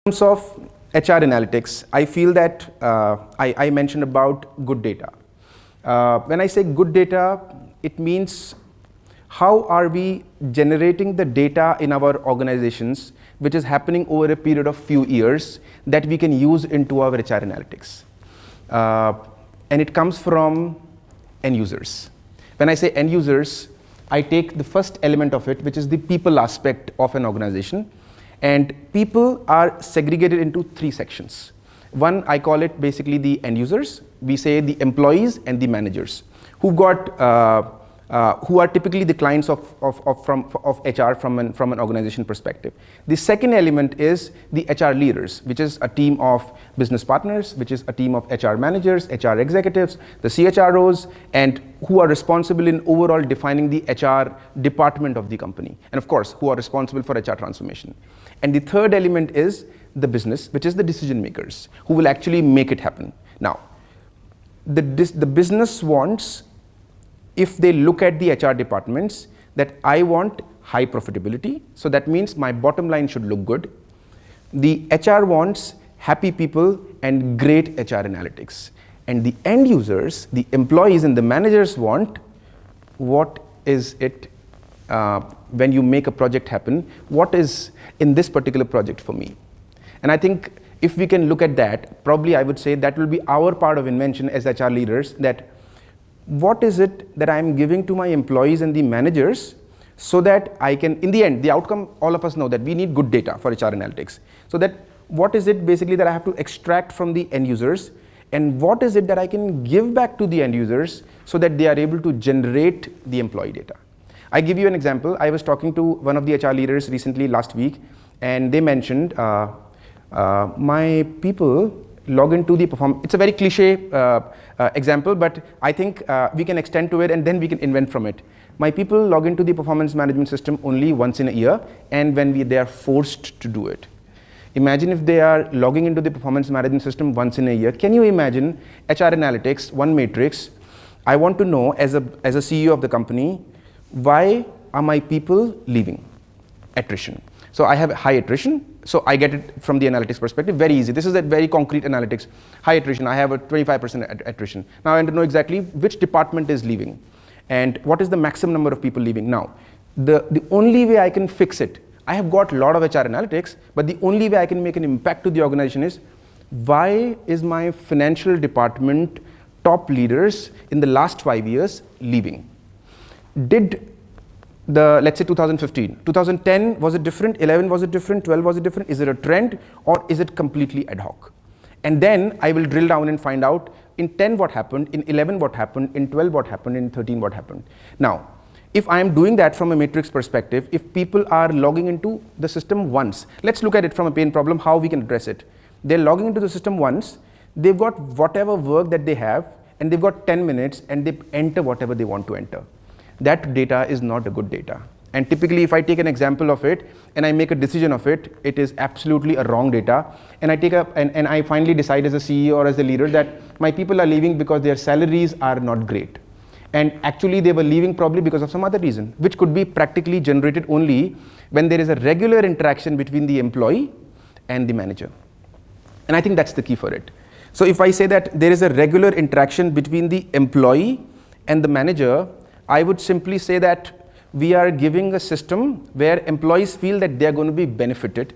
In terms of HR analytics, I feel that I mentioned about good data. When I say good data, it means how are we generating the data in our organizations which is happening over a period of few years that we can use into our HR analytics. And it comes from end users. When I say end users, I take the first element of it, which is the people aspect of an organization. And people are segregated into three sections. One, I call it basically the end users. We say the employees and the managers who are typically the clients of HR from an organization perspective. The second element is the HR leaders, which is a team of business partners, which is a team of HR managers, HR executives, the CHROs, and who are responsible in overall defining the HR department of the company. And of course, who are responsible for HR transformation. And the third element is the business, which is the decision makers, who will actually make it happen. Now, the business wants, if they look at the HR departments, that I want high profitability, so that means my bottom line should look good. The HR wants happy people and great HR analytics. And the end users, the employees and the managers want, what is it when you make a project happen, what is in this particular project for me? And I think if we can look at that, probably I would say that will be our part of invention as HR leaders, that what is it that I'm giving to my employees and the managers so that I can, in the end, the outcome, all of us know that we need good data for HR analytics. So that what is it basically that I have to extract from the end users, and what is it that I can give back to the end users so that they are able to generate the employee data. I give you an example. I was talking to one of the HR leaders recently last week, and they mentioned my people log into the performance. It's a very cliche example, but I think we can extend to it and then we can invent from it. My people log into the performance management system only once in a year, and when they are forced to do it. Imagine if they are logging into the performance management system once in a year. Can you imagine HR analytics, one matrix? I want to know as a CEO of the company, why are my people leaving? Attrition. So I have high attrition, so I get it from the analytics perspective, very easy. This is a very concrete analytics. High attrition, I have a 25% attrition. Now I want to know exactly which department is leaving and what is the maximum number of people leaving. Now, the only way I can fix it, I have got a lot of HR analytics, but the only way I can make an impact to the organization is, why is my financial department top leaders in the last 5 years leaving? Did let's say 2015, 2010, was it different? 11, was it different? 12, was it different? Is it a trend, or is it completely ad hoc? And then I will drill down and find out in 10 what happened, in 11 what happened, in 12 what happened, in 13 what happened. Now, if I am doing that from a matrix perspective, if people are logging into the system once, let's look at it from a pain problem, how we can address it. They're logging into the system once, they've got whatever work that they have, and they've got 10 minutes, and they enter whatever they want to enter. That data is not a good data. And typically, if I take an example of it and I make a decision of it, it is absolutely a wrong data. And I take up and I finally decide as a CEO or as a leader that my people are leaving because their salaries are not great. And actually, they were leaving probably because of some other reason, which could be practically generated only when there is a regular interaction between the employee and the manager. And I think that's the key for it. So if I say that there is a regular interaction between the employee and the manager, I would simply say that we are giving a system where employees feel that they're going to be benefited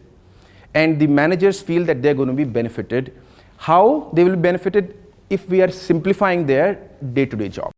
and the managers feel that they're going to be benefited. How they will be benefited? If we are simplifying their day-to-day job.